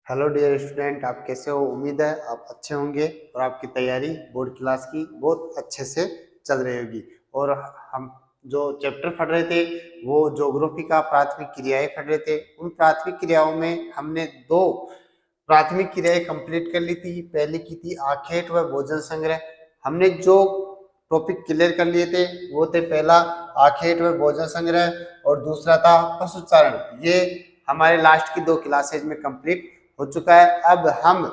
Hello dear student, आप कैसे हो? उम्मीद है आप अच्छे होंगे और आपकी तैयारी बोर्ड क्लास की बहुत अच्छे से चल रही होगी। और हम जो चैप्टर पढ़ रहे थे वो ज्योग्राफी का प्राथमिक क्रियाएं पढ़ रहे थे। उन प्राथमिक क्रियाओं में हमने दो प्राथमिक क्रियाएं कंप्लीट कर ली थी। पहली की थी आखेट व भोजन संग्रह। हमने जो टॉपिक क्लियर कर लिए थे वो थे पहला आखेट व भोजन संग्रह और दूसरा था पशुचारण। ये हमारे लास्ट की दो क्लासेज में कंप्लीट हो चुका है। अब हम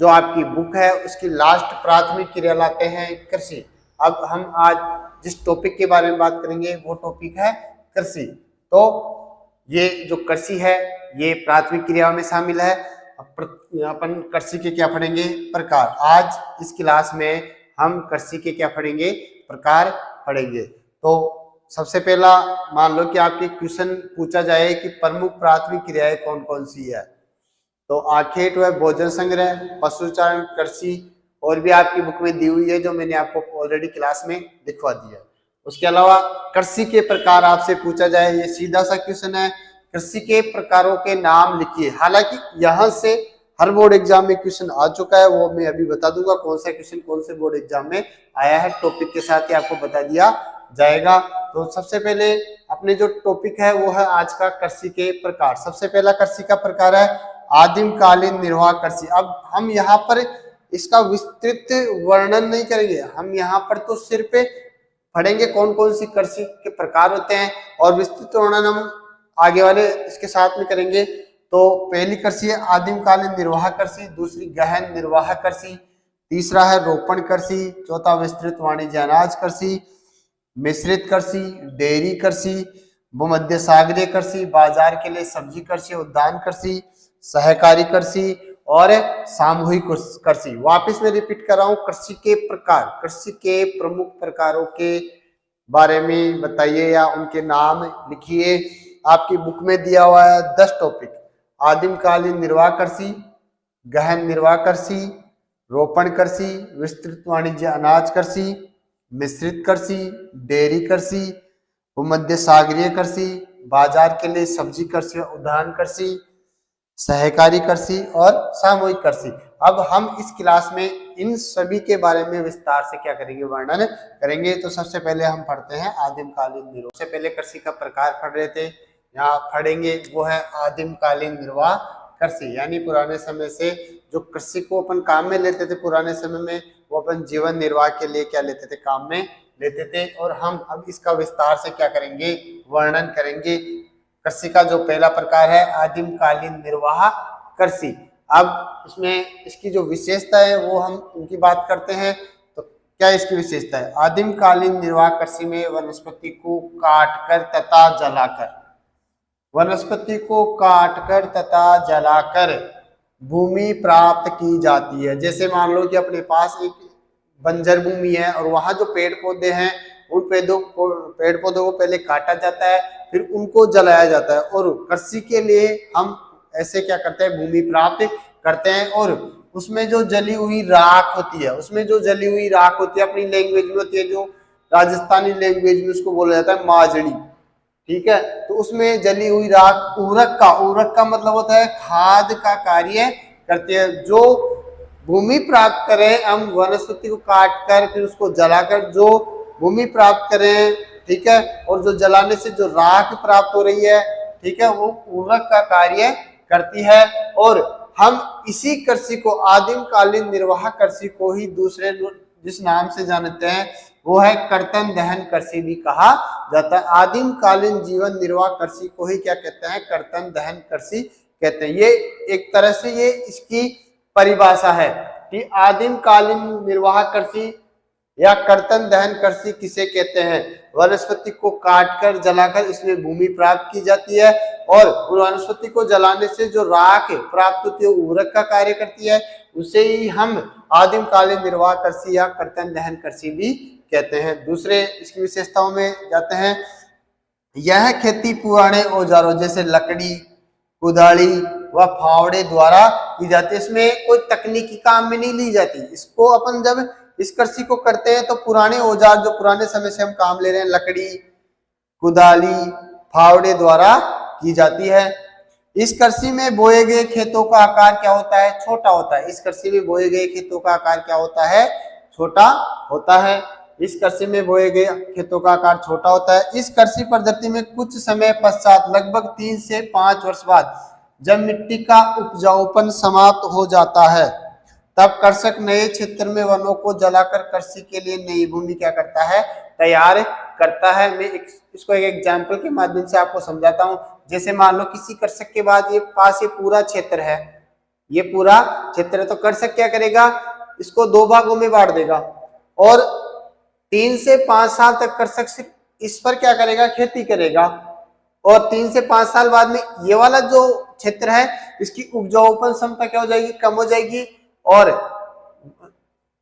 जो आपकी बुक है उसकी लास्ट प्राथमिक क्रिया लाते हैं कृषि। अब हम आज जिस टॉपिक के बारे में बात करेंगे वो टॉपिक है कृषि। तो ये जो कृषि है ये प्राथमिक क्रियाओं में शामिल है। अपन कृषि के क्या पढ़ेंगे? प्रकार। आज इस क्लास में हम कृषि के क्या पढ़ेंगे? प्रकार पढ़ेंगे। तो सबसे पहला मान लो कि आपके क्वेश्चन पूछा जाए कि प्रमुख प्राथमिक क्रियाएं कौन कौन सी है, तो आखेट व भोजन संग्रह, पशुचारण, कृषि और भी आपकी बुक में दी हुई है जो मैंने आपको ऑलरेडी क्लास में दिखवा दिया। उसके अलावा कृषि के प्रकार आपसे पूछा जाए, ये सीधा सा क्वेश्चन है, कृषि के प्रकारों के नाम लिखिए। हालांकि यहाँ से हर बोर्ड एग्जाम में क्वेश्चन आ चुका है, वो मैं अभी बता दूंगा कौन सा क्वेश्चन कौन से बोर्ड एग्जाम में आया है, टॉपिक के साथ ही आपको बता दिया जाएगा। तो सबसे पहले अपने जो टॉपिक है वो है आज का कृषि के प्रकार। सबसे पहला कृषि का प्रकार है आदिम कालीन निर्वाह कृषि। अब हम यहाँ पर इसका विस्तृत वर्णन नहीं करेंगे, हम यहाँ पर तो सिर्फ पढ़ेंगे कौन कौन सी कृषि के प्रकार होते हैं और विस्तृत वर्णन हम आगे वाले इसके साथ में करेंगे। तो पहली कृषि है आदिम कालीन निर्वाह कृषि, दूसरी गहन निर्वाह कृषि, तीसरा है रोपण कृषि, चौथा विस्तृत वाणिज्य अनाज कृषि, मिश्रित कृषि, डेयरी कृषि, भूमध्य सागरीय कृषि, बाजार के लिए सब्जी कृषि, उद्यान कृषि, सहकारी कृषि और सामूहिक कृषि। वापस में रिपीट कर रहा हूं, कृषि के प्रकार, कृषि के प्रमुख प्रकारों के बारे में बताइए या उनके नाम लिखिए। आपकी बुक में दिया हुआ है 10 टॉपिक। आदिम कालीन निर्वाह कृषि, गहन निर्वाह कृषि, रोपण कृषि, विस्तृत वाणिज्य अनाज कृषि, मिश्रित कृषि, डेयरी कृषि, भूमध्य सागरीय कृषि, बाजार के लिए सब्जी कृषि, उद्यान कृषि, सहकारी कृषि और सामूहिक कृषि। अब हम इस क्लास में इन सभी के बारे में विस्तार से क्या करेंगे? वर्णन करेंगे। तो सबसे पहले हम पढ़ते हैं आदिम कालीन निर्वाह। सबसे पहले कृषि का प्रकार पढ़ रहे थे, यहाँ पढ़ेंगे वो है आदिम कालीन निर्वाह कृषि। यानी पुराने समय से जो कृषि को अपन काम में लेते थे पुराने समय में, वो अपन जीवन निर्वाह के लिए क्या लेते थे? काम में लेते थे। और हम अब इसका विस्तार से क्या करेंगे? वर्णन करेंगे। कृषि का जो पहला प्रकार है आदिम कालीन निर्वाह कृषि। अब इसमें इसकी जो विशेषता है वो हम उनकी बात करते हैं। तो क्या इसकी विशेषता है? आदिम कालीन निर्वाह कृषि में वनस्पति को काटकर तथा जलाकर, वनस्पति को काटकर तथा जलाकर भूमि प्राप्त की जाती है। जैसे मान लो कि अपने पास एक बंजर भूमि है और वहां जो पेड़ पौधे हैं उन पेड़ पौधों को पहले काटा जाता है, फिर उनको जलाया जाता है। और कृषि के लिए हम ऐसे क्या करते हैं? भूमि प्राप्त करते हैं। और उसमें जो जली हुई राख होती है, उसमें जो जली हुई राख होती है अपनी लैंग्वेज में होती है, जो राजस्थानी लैंग्वेज में उसको बोला जाता है माजड़ी। ठीक है, तो उसमें जली हुई राख उर्वरक का मतलब होता है खाद का कार्य करती है। जो भूमि प्राप्त करें हम वनस्पति को काट कर फिर उसको जलाकर जो भूमि प्राप्त करें, ठीक है, और जो जलाने से जो राख प्राप्त हो रही है, ठीक है, वो उर्वरक का कार्य करती है। और हम इसी कृषि को आदिम कालीन निर्वाह कृषि को ही दूसरे जिस नाम से जानते हैं वो है कर्तन दहन कृषि भी कहा जाता है। आदिम कालीन जीवन निर्वाह कृषि को ही क्या कहते हैं? कर्तन दहन कृषि कहते हैं। ये एक तरह से ये इसकी परिभाषा है कि आदिम कालीन निर्वाह कृषि या कर्तन दहन कृषि किसे कहते हैं? वनस्पति को काटकर जलाकर इसमें भूमि प्राप्त की जाती है और वनस्पति को जलाने से जो राख प्राप्त होती है उर्वरक का कार्य करती है, उसे ही हम आदिम कालीन निर्वाह कृषि या कर्तन दहन कृषि भी कहते हैं। दूसरे इसकी विशेषताओं में जाते हैं। यह खेती पुराने औजारों जैसे लकड़ी, कुदाली व फावड़े द्वारा की जाती है। इसमें कोई तकनीकी काम में नहीं ली जाती। इसको अपन जब इस कृषि को करते हैं तो पुराने औजार जो पुराने समय से हम काम ले रहे हैं, लकड़ी, कुदाली, फावड़े द्वारा की जाती है। इस कृषि में बोए गए खेतों का आकार क्या होता है? छोटा होता है। इस कृषि में बोए गए खेतों का आकार क्या होता है? छोटा होता है। इस कृषि में बोए गए खेतों का आकार छोटा होता है। इस कृषि पद्धति में कुछ समय पश्चात लगभग 3 से 5 वर्ष बाद जब मिट्टी का उपजाऊपन समाप्त हो जाता है तब कृषक नए क्षेत्र में वनों को जलाकर कृषि के लिए नई भूमि क्या करता है? तैयार करता है। मैं इसको एक एग्जाम्पल के माध्यम से आपको समझाता हूँ। जैसे मान लो किसी कृषक के बाद ये पूरा क्षेत्र है, ये पूरा क्षेत्र है, तो कृषक क्या करेगा? इसको 2 भागों में बांट देगा और 3 से 5 साल तक कृषक सिर्फ इस पर क्या करेगा? खेती करेगा। और 3 से 5 साल बाद में ये वाला जो क्षेत्र है इसकी उपजाऊपन क्षमता क्या हो जाएगी? कम हो जाएगी और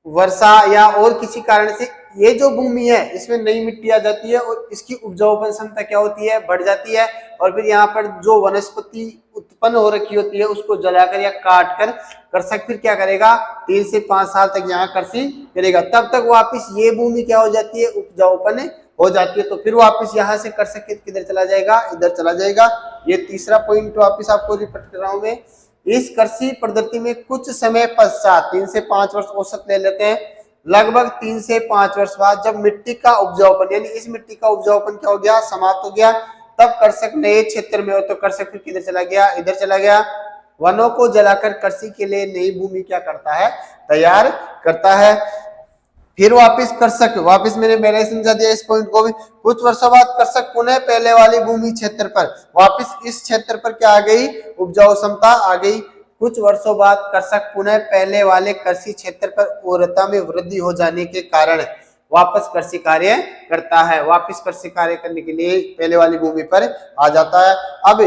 वर्षा या और किसी कारण से ये जो भूमि है इसमें नई मिट्टी आ जाती है और इसकी उपजाऊपन क्षमता क्या होती है? बढ़ जाती है। और फिर यहाँ पर जो वनस्पति उत्पन्न हो रखी होती है उसको जलाकर या काट कर कृषक फिर क्या करेगा? 3 से 5 साल तक यहाँ कृषि करेगा। तब तक वापिस ये भूमि क्या हो जाती है? उपजाऊपन हो जाती है। तो फिर वापिस यहाँ से कृषक किधर चला जाएगा? इधर चला जाएगा। ये तीसरा पॉइंट वापिस आपको रिपीट कर रहा हूं मैं। इस कृषि पद्धति में कुछ समय पश्चात 3 से 5 वर्ष औसत ले लेते हैं, लगभग 3 से 5 वर्ष बाद जब मिट्टी का उपजाऊपन यानी इस मिट्टी का उपजाऊपन क्या हो गया? समाप्त हो गया। तब कृषक नए क्षेत्र में हो तो कृषक फिर किधर चला गया? इधर चला गया। वनों को जलाकर कृषि के लिए नई भूमि क्या करता है? तैयार करता है। फिर वापिस मैंने पहले समझा दिया इस पॉइंट को भी। कुछ वर्षों बाद कृषक पुनः पहले वाली भूमि क्षेत्र पर वापिस इस क्षेत्र पर क्या आ गई? उपजाऊ क्षमता आ गई। कुछ वर्षों बाद कृषक पुनः पहले वाले कृषि क्षेत्र पर उर्वरता में वृद्धि हो जाने के कारण वापस कृषि कार्य करता है। वापस कृषि कार्य करने के लिए पहले वाली भूमि पर आ जाता है। अब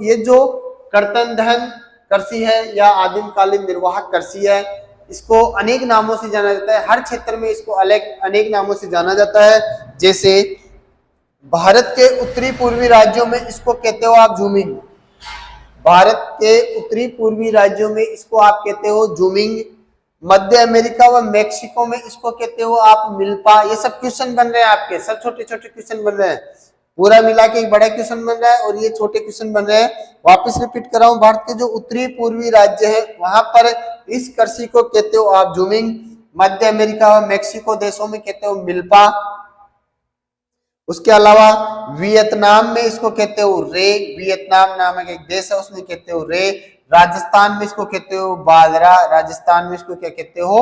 ये जो कर्तन दहन कृषि है या आदिम कालीन निर्वाह कृषि है, इसको अनेक नामों से जाना जाता है। हर क्षेत्र में इसको अनेक नामों से जाना जाता है। जैसे भारत के उत्तरी पूर्वी राज्यों में इसको कहते हो आप जूमिंग। भारत के उत्तरी पूर्वी राज्यों में इसको आप कहते हो जूमिंग। मध्य अमेरिका व मैक्सिको में इसको कहते हो आप मिल्पा। ये सब क्वेश्चन बन रहे हैं आपके, सब छोटे छोटे क्वेश्चन बन रहे हैं। पूरा मिला के एक बड़ा क्वेश्चन बन रहा है और ये छोटे क्वेश्चन बन रहे हैं। वापस रिपीट कर रहा हूं, भारत के जो उत्तरी पूर्वी राज्य है वहां पर इस कृषि को कहते हो आप जूमिंग। मध्य अमेरिका व मैक्सिको देशों में कहते हो मिल्पा। उसके अलावा वियतनाम में इसको कहते हो रे। वियतनाम नामक एक देश है उसमें कहते हो रे। राजस्थान में इसको कहते हो बाजरा। राजस्थान में इसको क्या कहते हो?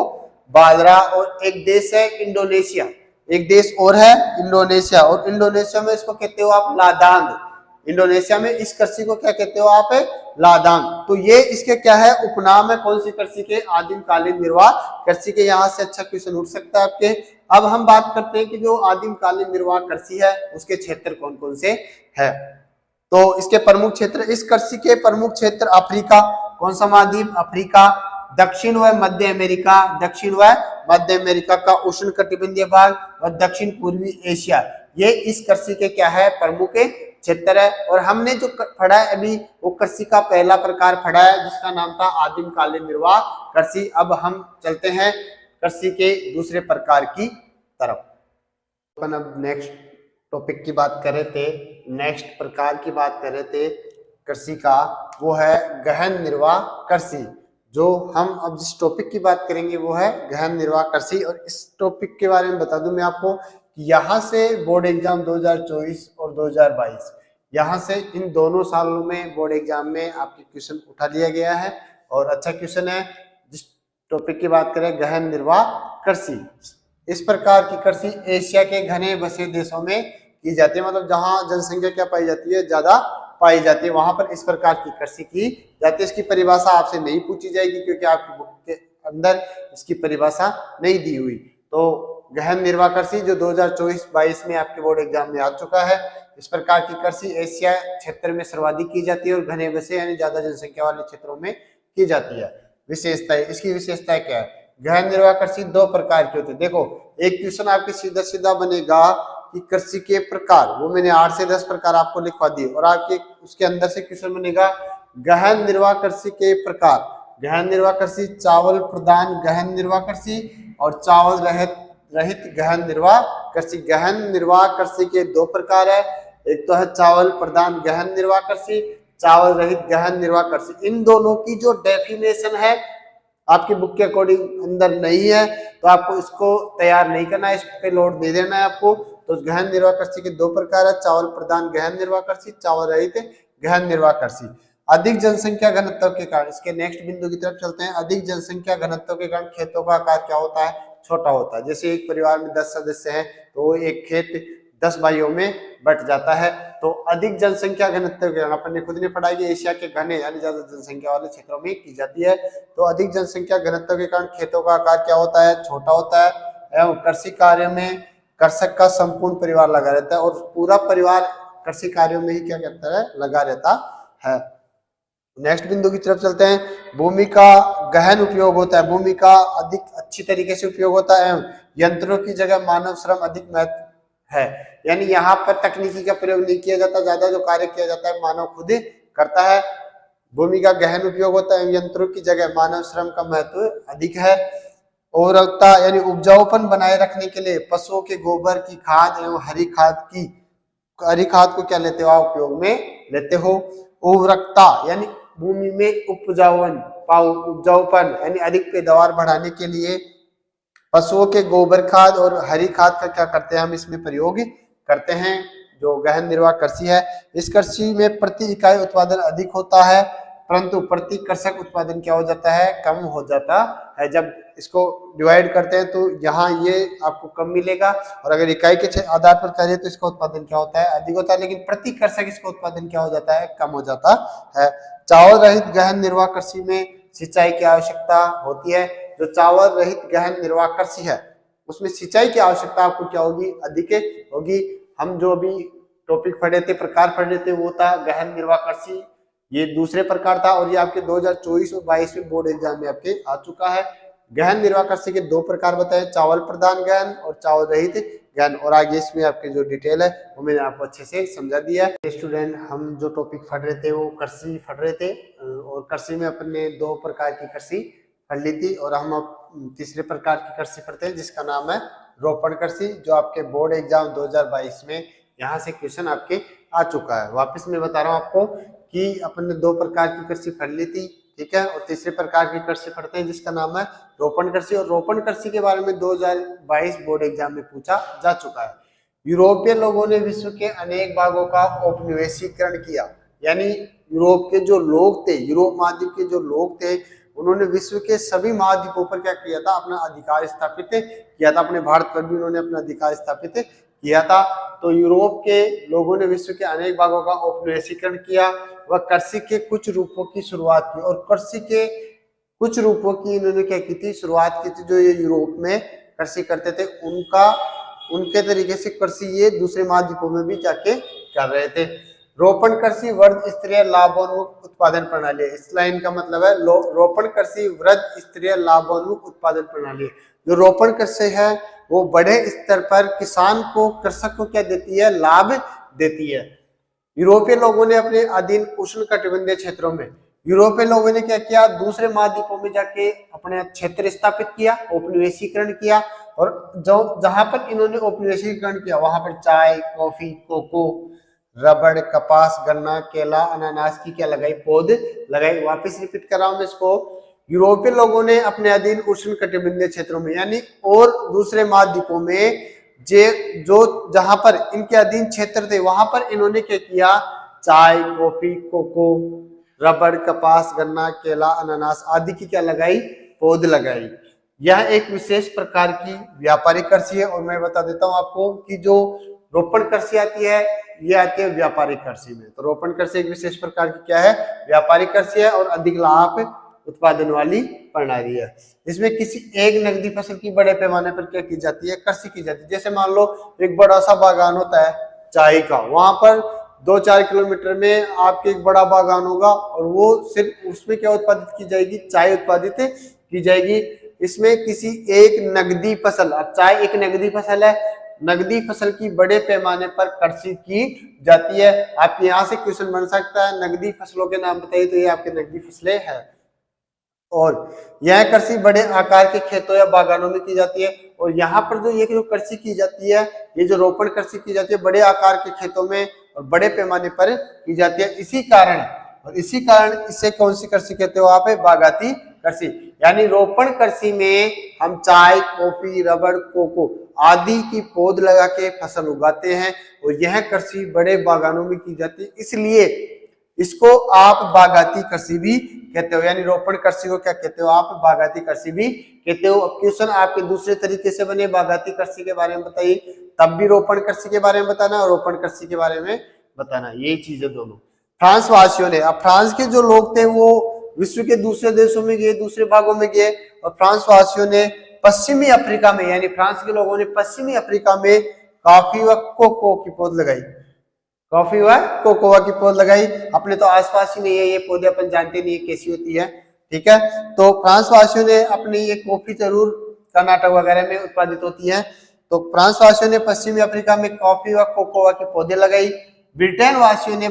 बाजरा। और एक देश है इंडोनेशिया, एक देश और है इंडोनेशिया, और इंडोनेशिया में इसको कहते हो आप लादांग। इंडोनेशिया में इस कृषि को क्या कहते हो आप? लादांग। तो ये इसके क्या है? उपनाम है। कौन सी कृषि के? आदिम कालीन निर्वाह कृषि के। यहाँ से अच्छा क्वेश्चन उठ सकता है आपके। अब हम बात करते हैं कि जो आदिम कालीन निर्वाह कृषि है उसके क्षेत्र कौन कौन से है। तो इसके प्रमुख क्षेत्र, इस कृषि के प्रमुख क्षेत्र अफ्रीका। कौन सा महाद्वीप? अफ्रीका। दक्षिण व मध्य अमेरिका। दक्षिण व मध्य अमेरिका का उष्ण कटिबंधीय भाग और दक्षिण पूर्वी एशिया, ये इस कृषि के क्या है? प्रमुख क्षेत्र है। और हमने जो पढ़ा है अभी वो कृषि का पहला प्रकार पढ़ा है जिसका नाम था आदिम कालीन निर्वाह कृषि। अब हम चलते हैं कृषि के दूसरे प्रकार की तरफ। अपन अब नेक्स्ट टॉपिक की बात कर रहे थे, नेक्स्ट प्रकार की बात कर रहे थे कृषि का, वो है गहन निर्वाह कृषि। जो हम अब जिस टॉपिक की बात करेंगे वो है गहन निर्वाह कृषि। और इस टॉपिक के बारे में बता दूं मैं आपको कि यहाँ से बोर्ड एग्जाम 2024 और 2022, यहाँ से इन दोनों सालों में बोर्ड एग्जाम में आपके क्वेश्चन उठा लिया गया है और अच्छा क्वेश्चन है। जिस टॉपिक की बात करें गहन निर्वाह कृषि, इस प्रकार की कृषि एशिया के घने बसे देशों में की जाती है। मतलब जहां जनसंख्या क्या पाई जाती है? ज्यादा पाई जाती है, वहां पर इस प्रकार की कृषि की जाती है। इसकी परिभाषा आपसे नहीं पूछी जाएगी क्योंकि आपकी बुक के अंदर इसकी परिभाषा नहीं दी हुई। तो गहन निर्वाह कृषि जो 2024-22 में आपके बोर्ड एग्जाम में आ चुका है, इस प्रकार की कृषि एशिया क्षेत्र में सर्वाधिक की जाती है और घने बसे यानी ज्यादा जनसंख्या वाले क्षेत्रों में की जाती है। विशेषता, इसकी विशेषता क्या है? गहन निर्वाह कृषि 2 प्रकार की होती है। देखो एक क्वेश्चन आपके सीधा सीधा बनेगा कि कृषि के प्रकार, वो मैंने 8 से 10 प्रकार आपको लिखवा दिए, और आपके उसके अंदर से क्वेश्चन बनेगा गहन निर्वाह कृषि के प्रकार। गहन निर्वाह कृषि, चावल प्रधान गहन निर्वाह कृषि और चावल रहित गहन निर्वाह कृषि। गहन निर्वाह कृषि के 2 प्रकार है, एक तो है चावल प्रधान गहन निर्वाह कृषि, चावल रहित गहन निर्वाह कृषि। इन दोनों की जो डेफिनेशन है आपकी बुक के अकॉर्डिंग अंदर नहीं है, तो आपको इसको तैयार नहीं करना है, इस पे लोड दे देना है आपको। तो गहन निर्वाह कृषि के दो प्रकार है, चावल प्रधान गहन निर्वाह कृषि, चावल रहित गहन निर्वाह कृषि। अधिक जनसंख्या घनत्व के कारण, इसके नेक्स्ट बिंदु की तरफ चलते हैं। अधिक जनसंख्या घनत्व के कारण खेतों का आकार क्या होता है, छोटा होता है। जैसे एक परिवार में 10 सदस्य हैं तो एक खेत 10 भाइयों में बट जाता है। तो अधिक जनसंख्या घनत्व के कारण अपन ने खुद ने पढ़ाई कि एशिया के घने यानी ज्यादा जनसंख्या वाले क्षेत्रों में की जाती है। तो अधिक जनसंख्या घनत्व के कारण खेतों का आकार क्या होता है, छोटा होता है, एवं कृषि कार्य में कृषक का संपूर्ण परिवार लगा रहता है, और पूरा परिवार कृषि कार्यों में ही क्या करता है, लगा रहता है। नेक्स्ट बिंदु की तरफ चलते हैं। भूमि का गहन उपयोग होता है, भूमि का अधिक अच्छी तरीके से उपयोग होता है, एवं यंत्रों की जगह मानव श्रम अधिक महत्व है। यानी यहाँ पर तकनीकी का प्रयोग नहीं किया जाता, ज्यादा जो कार्य किया जाता है मानव खुद ही करता है। भूमि का गहन उपयोग होता है, यंत्रों की जगह मानव श्रम का महत्व अधिक है। उर्वरकता यानी उपजाऊपन बनाए रखने के लिए पशुओं के गोबर की खाद एवं हरी खाद को क्या लेते हो आप उपयोग में लेते हो। उर्वरकता यानी भूमि में उपजाऊपन यानी अधिक पैदावार बढ़ाने के लिए पशुओं के गोबर खाद और हरी खाद का क्या करते हैं, हम इसमें प्रयोग करते हैं। जो गहन निर्वाह कृषि है, इस कृषि में प्रति इकाई उत्पादन अधिक होता है, परंतु प्रति कृषक उत्पादन क्या हो जाता है, कम हो जाता है। जब इसको डिवाइड करते हैं तो यहाँ ये आपको कम मिलेगा, और अगर इकाई के आधार पर करें तो इसका उत्पादन क्या होता है, अधिक होता है, लेकिन प्रति कृषक इसका उत्पादन क्या हो जाता है, कम हो जाता है। चावल रहित गहन निर्वाह कृषि में सिंचाई की आवश्यकता होती है। जो चावल रहित गहन निर्वाह कृषि है उसमें सिंचाई की आवश्यकता आपको क्या होगी, अधिक होगी। हम जो अभी टॉपिक पढ़े थे, प्रकार पढ़े थे, वो था गहन निर्वाह कृषि, ये दूसरे प्रकार था, और ये आपके 2024 और 22 में बोर्ड एग्जाम में आपके आ चुका है। गहन निर्वाह कृषि के दो प्रकार बताए, चावल प्रधान गहन और चावल रहित गहन, और आगे इसमें आपके जो डिटेल है वो मैंने आपको अच्छे से समझा दिया है। स्टूडेंट, हम जो टॉपिक पढ़ रहे थे वो कृषि पढ़ रहे थे, और कृषि में अपन ने दो प्रकार की कृषि पढ़ ली थी, और हम अब तीसरे प्रकार की कृषि पढ़ते हैं जिसका नाम है रोपण कृषि, जो आपके बोर्ड एग्जाम 2022 में यहाँ से क्वेश्चन आपके आ चुका है। वापस मैं बता रहा हूँ आपको कि अपन ने दो प्रकार की कृषि पढ़ ली थी, ठीक है, और तीसरे प्रकार की कृषि पढ़ते हैं जिसका नाम है रोपण कृषि। और रोपण कृषि के बारे में 2022 बोर्ड एग्जाम में पूछा जा चुका है। यूरोपीय लोगों ने विश्व के अनेक भागों का औपनिवेशीकरण किया, यानी यूरोप के जो लोग थे, यूरोप महाद्वीप के जो लोग थे, उन्होंने विश्व के सभी महाद्वीपों पर क्या किया था, अपना अधिकार स्थापित किया था। अपने भारत पर भी उन्होंने अपना अधिकार स्थापित किया था। तो यूरोप के लोगों ने विश्व के अनेक भागों का औपनिवेशीकरण किया, वह कृषि के कुछ रूपों की शुरुआत की, और कृषि के कुछ रूपों की इन्होंने क्या की थी, शुरुआत की थी। जो ये यूरोप में कृषि करते थे उनके तरीके से कृषि ये दूसरे महाद्वीपों में भी जाके कर रहे थे। रोपण कृषि वृहद स्तरीय लाभोन्मुख उत्पादन प्रणाली, इस लाइन का मतलब है रोपण कृषि वृहद स्तरीय लाभोन्मुख उत्पादन प्रणाली। जो रोपण कृषि है वो बड़े स्तर पर किसान को, कृषक को क्या देती है, लाभ देती है। यूरोपीय लोगों ने अपने अधीन उष्ण कटिबंधीय क्षेत्रों में, यूरोपीय लोगों ने क्या किया, दूसरे महाद्वीपों में जाके अपने क्षेत्र स्थापित किया, औपनिवेशीकरण किया, और जो जहां पर इन्होंने औपनिवेशीकरण किया वहां पर चाय, कॉफी, कोको, रबड़, कपास, गन्ना, केला, अनानास की क्या लगाई, पौध लगाई। वापस रिपीट कर रहा हूं मैं इसको, यूरोपीय लोगों ने अपने अधीन उष्ण कटिबंधीय क्षेत्रों में यानी और दूसरे महाद्वीपों में जो जहां पर इनके अधीन क्षेत्र थे वहां पर इन्होंने क्या किया, चाय, कॉफी, कोको, रबड़, कपास, गन्ना, केला, अनानास आदि की क्या लगाई, पौध लगाई। यह एक विशेष प्रकार की व्यापारिक कृषि है। और मैं बता देता हूं आपको कि जो रोपण कृषि आती है ये आती है व्यापारिक कृषि में। तो रोपण कृषि एक विशेष प्रकार की क्या है, व्यापारिक कृषि है, और अधिक लाभ उत्पादन वाली प्रणाली है। इसमें किसी एक नगदी फसल की बड़े पैमाने पर क्या की जाती है, कृषि की जाती है। जैसे मान लो एक बड़ा सा बागान होता है चाय का, वहां पर 2-4 किलोमीटर में आपके एक बड़ा बागान होगा, और वो सिर्फ उसमें क्या उत्पादित की जाएगी, चाय उत्पादित की जाएगी। इसमें किसी एक नगदी फसल, अब चाय एक नगदी फसल है, नगदी फसल की बड़े पैमाने पर कृषि की जाती है। आपके यहाँ से क्वेश्चन बन सकता है नगदी फसलों के नाम बताइए, तो ये आपके नगदी फसलें हैं। और यह कृषि बड़े आकार के खेतों या बागानों में की जाती है। और यहाँ पर जो ये कृषि की जाती है, ये जो रोपण कृषि की जाती है बड़े आकार के खेतों में और बड़े पैमाने पर की जाती है। इसी कारण और इसी कारण इसे कौन सी कृषि कहते हो आप? बागाती कृषि। यानी रोपण कृषि में हम चाय, कॉफी, रबड़, कोको आदि की पौध लगा के फसल उगाते हैं और यह कृषि बड़े बागानों में की जाती है, इसलिए इसको आप बागाती कृषि भी कहते हो। यानी रोपण कृषि को क्या कहते हो आप? बागाती कृषि भी कहते हो। अब क्वेश्चन आपके दूसरे तरीके से बने, बागाती कृषि के बारे में बताइए, तब भी रोपण कृषि के बारे में बताना और रोपण कृषि के बारे में बताना, यही चीजें दोनों। फ्रांस वासियों ने, अब फ्रांस के जो लोग थे वो विश्व के दूसरे देशों में गए, दूसरे भागों में गए, और फ्रांस वासियों ने पश्चिमी अफ्रीका में, यानी फ्रांस के लोगों ने पश्चिमी अफ्रीका में कॉफी व कोको की पौध लगाई, कॉफी व कोकोआ की पौध लगाई। अपने तो आसपास ही नहीं है ये पौधे, अपन जानते नहीं है कैसी होती है, ठीक है। तो फ्रांस वासियों ने अपनी ये कॉफी जरूर कर्नाटक वगैरह में उत्पादित होती है, तो फ्रांस वासियों ने पश्चिमी अफ्रीका में कॉफी व कोकोआ के पौधे लगाई। ब्रिटेन वासियों ने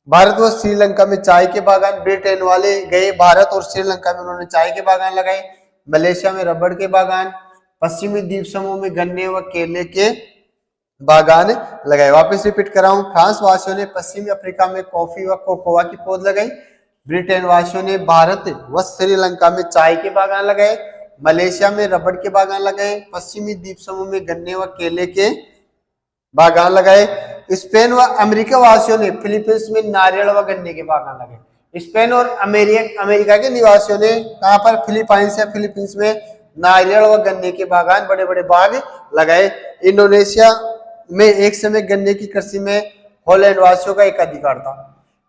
भारत व श्रीलंका में चाय के बागान, ब्रिटेन वाले गए भारत और श्रीलंका में, उन्होंने चाय के बागान लगाए। मलेशिया में रबड़ के बागान, पश्चिमी द्वीप समूह में गन्ने व केले के बागान लगाए। वापस रिपीट कर रहा हूं, फ्रांस वासियों ने पश्चिमी अफ्रीका में कॉफी व कोकोआ की पौध लगाई। ब्रिटेन वासियों ने भारत व श्रीलंका में चाय के बागान लगाए। मलेशिया में रबड़ के बागान लगाए। पश्चिमी द्वीप समूह में गन्ने व केले के बागान लगाए। स्पेन व अमेरिका वासियों ने फिलीपींस में नारियल व गन्ने के बागान लगाए। स्पेन और अमेरिका के निवासियों ने कहां पर? फिलीपींस में नारियल व गन्ने के बागान, बड़े बड़े बाग लगाए। इंडोनेशिया में एक समय गन्ने की कृषि में हॉलैंड वासियों का एक अधिकार था।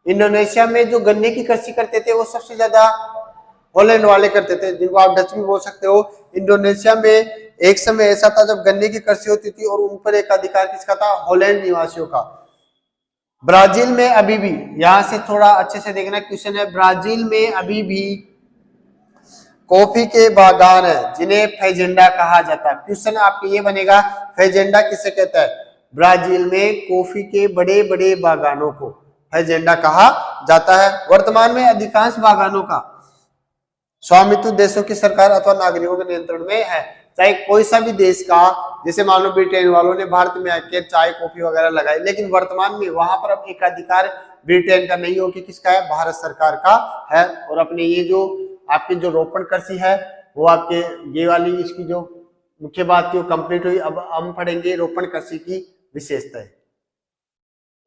इंडोनेशिया में जो गन्ने की कृषि करते थे वो सबसे ज्यादा हॉलैंड वाले करते थे, जिनको आप डच भी बोल सकते हो। इंडोनेशिया में एक समय ऐसा था जब गन्ने की कृषि होती थी और उन पर एक अधिकार किसका था? हॉलैंड निवासियों का। ब्राजील में अभी भी, यहां से थोड़ा अच्छे से देखना क्वेश्चन है, ब्राजील में अभी भी कॉफी के बागान है जिन्हें फेजेंडा कहा जाता है। क्वेश्चन आपके ये बनेगा, फेजेंडा किसे कहता है? ब्राजील में कॉफी के बड़े बड़े बागानों को फेजेंडा कहा जाता है। वर्तमान में अधिकांश बागानों का स्वामित्व देशों की सरकार अथवा नागरिकों के नियंत्रण में है। चाहे कोई सा भी देश का, जैसे मान लो ब्रिटेन वालों ने भारत में आके चाय कॉफी वगैरह लगाई, लेकिन वर्तमान में वहां पर अब एकाधिकार ब्रिटेन का नहीं हो कि किसका है? भारत सरकार का है। और अपने ये जो आपकी जो रोपण कृषि है वो आपके ये वाली इसकी जो मुख्य बात थी वो कंप्लीट हुई। अब हम पढ़ेंगे रोपण कृषि की विशेषताएं।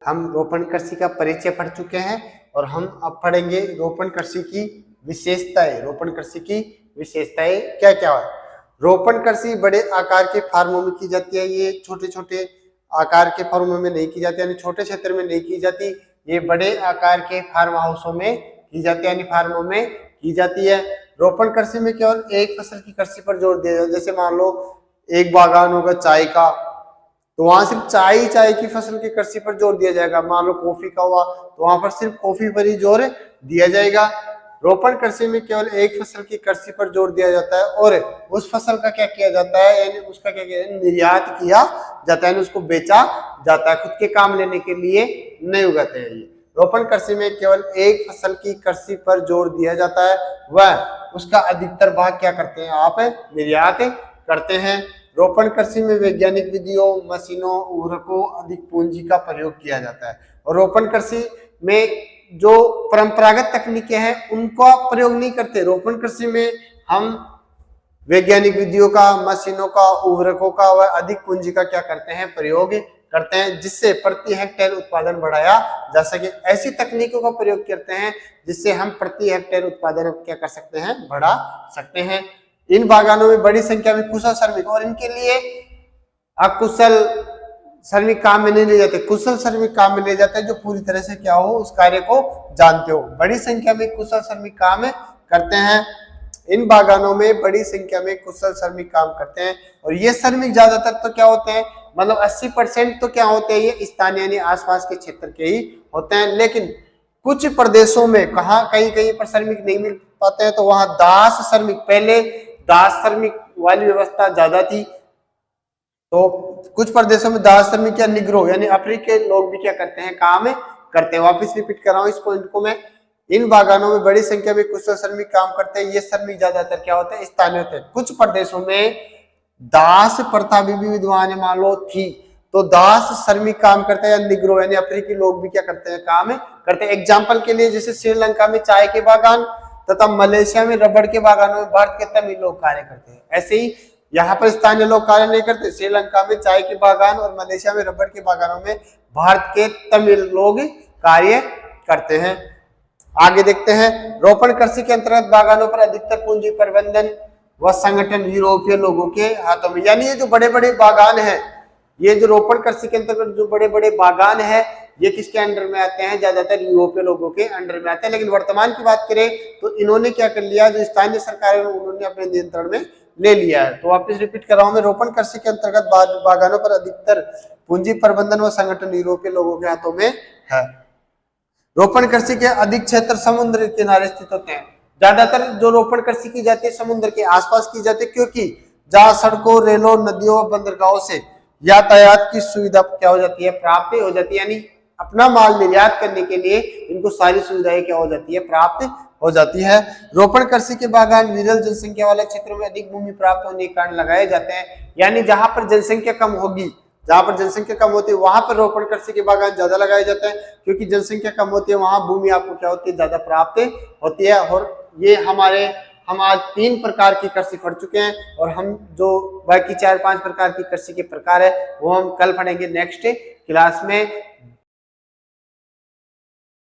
हम रोपण कृषि का परिचय पढ़ चुके हैं और हम अब पढ़ेंगे रोपण कृषि की विशेषताएं। रोपण कृषि की विशेषताएं क्या क्या है? रोपण कृषि बड़े आकार के फार्मों में की जाती है। ये छोटे छोटे आकार के फार्मों में नहीं की जाती, यानी छोटे क्षेत्र में नहीं की जाती। ये बड़े आकार के फार्म हाउसों में की जाती है, यानी फार्मों में की जाती है। रोपण कृषि में केवल एक फसल की कृषि पर जोर दिया जाता है। जैसे मान लो एक बागान होगा चाय का, तो वहां सिर्फ चाय की फसल की कृषि पर जोर दिया जाएगा। मान लो कॉफी का हुआ तो वहां पर सिर्फ कॉफी पर ही जोर दिया जाएगा। रोपण कृषि में केवल एक फसल की कृषि पर जोर दिया जाता है और उस फसल का क्या किया जाता है? यानी उसका क्या किया जाता है? निर्यात किया जाता है, यानी उसको बेचा जाता है, खुद के काम लेने के लिए नहीं उगाते हैं। ये रोपण कृषि में केवल एक फसल की कृषि पर जोर दिया जाता है, वह उसका अधिकतर भाग क्या करते हैं आप? निर्यात करते हैं। रोपण कृषि में वैज्ञानिक विधियों, मशीनों, उर्वरकों, अधिक पूंजी का प्रयोग किया जाता है। और रोपण कृषि में जो परंपरागत तकनीकें हैं उनका प्रयोग नहीं करते। रोपण कृषि में हम वैज्ञानिक विधियों का, मशीनों का, उर्वरकों का व अधिक पूंजी का क्या करते हैं? प्रयोग करते हैं, जिससे प्रति हेक्टेयर उत्पादन बढ़ाया जा सके। ऐसी तकनीकों का प्रयोग करते हैं जिससे हम प्रति हेक्टेयर उत्पादन क्या कर सकते हैं? बढ़ा सकते हैं। इन बागानों में बड़ी संख्या में कुशल श्रमिक, और इनके लिए अकुशल श्रमिक काम में नहीं ले जाते, कुशल श्रमिक काम में ले जाते हैं जो पूरी तरह से क्या हो? उस कार्य को जानते हो। बड़ी संख्या में कुशल श्रमिक काम करते हैं। इन बागानों में बड़ी संख्या में कुशल श्रमिक काम करते हैं और ये श्रमिक ज्यादातर तो क्या होते हैं? मतलब 80% तो क्या होते हैं? ये स्थानीय यानी आसपास के क्षेत्र के ही होते हैं। लेकिन कुछ प्रदेशों में कहीं पर श्रमिक नहीं मिल पाते हैं, तो वहां दास श्रमिक, पहले दास श्रमिक वाली व्यवस्था ज्यादा थी, तो कुछ प्रदेशों में दास श्रमिक या निग्रो यानी अफ्रीकी लोग भी क्या करते हैं? काम करते हैं। वापस रिपीट कर रहा हूं इस पॉइंट को मैं। इन बागानों में बड़ी संख्या में कुशल श्रमिक काम करते हैं। ये श्रमिक ज्यादातर क्या होते हैं? स्थानीय होते हैं। कुछ प्रदेशों में दास प्रथा भी विद्यमान मान लो थी, तो दास श्रमिक काम करते हैं, या निग्रो यानी अफ्रीकी लोग भी क्या करते हैं, काम करते हैं। एग्जाम्पल के लिए जैसे श्रीलंका में चाय के बागान तथा मलेशिया में रबड़ के बागानों में भारत के तमिल लोग कार्य करते हैं। ऐसे ही यहाँ पर स्थानीय लोग कार्य नहीं करते, श्रीलंका में चाय के बागान और मलेशिया में रबड़ के बागानों में भारत के तमिल लोग कार्य करते हैं। आगे देखते हैं, रोपण कृषि के अंतर्गत बागानों पर अधिकतर पूंजी प्रबंधन व संगठन यूरोपीय लोगों के हाथों में। यानी ये जो बड़े बड़े बागान हैं, ये जो रोपण कृषि के अंतर्गत जो बड़े बड़े बागान है, ये किसके अंडर में आते हैं, ज्यादातर यूरोपीय लोगों के अंडर में आते हैं। लेकिन वर्तमान की बात करें तो इन्होंने क्या कर लिया, जो स्थानीय सरकार है उन्होंने अपने नियंत्रण में ले लिया है। तो वापस रिपीट कर रहा हूं मैं, रोपण कृषि के अंतर्गत बागानों पर अधिकतर पूंजी प्रबंधन व संगठन यूरोपीय लोगों के हाथों में है। रोपण कृषि के अधिक क्षेत्र समुद्र किनारे स्थित होते हैं। ज्यादातर जो रोपण कृषि की जाती है समुद्र के आसपास की जाती है, क्योंकि जहाँ सड़कों, रेलों, नदियों और बंदरगाहों से यातायात की सुविधा क्या हो जाती है, प्राप्त हो जाती है। यानी अपना माल निर्यात करने के लिए इनको सारी सुविधाएं क्या हो जाती है, प्राप्त हो जाती है। रोपण कृषि के बागान विरल जनसंख्या वाले क्षेत्रों में अधिक भूमि प्राप्त होने के कारण लगाए जाते हैं। यानी जहां पर जनसंख्या कम होगी, जहां पर जनसंख्या कम होती है वहां पर रोपण कृषि के बागान ज्यादा लगाए जाते हैं, क्योंकि जनसंख्या कम होती है वहां भूमि आपको क्या होती है, ज्यादा प्राप्त होती है। और ये हम आज 3 प्रकार की कृषि पढ़ चुके हैं, और हम जो बाकी 4-5 प्रकार की कृषि के प्रकार है वो हम कल पढ़ेंगे नेक्स्ट क्लास में।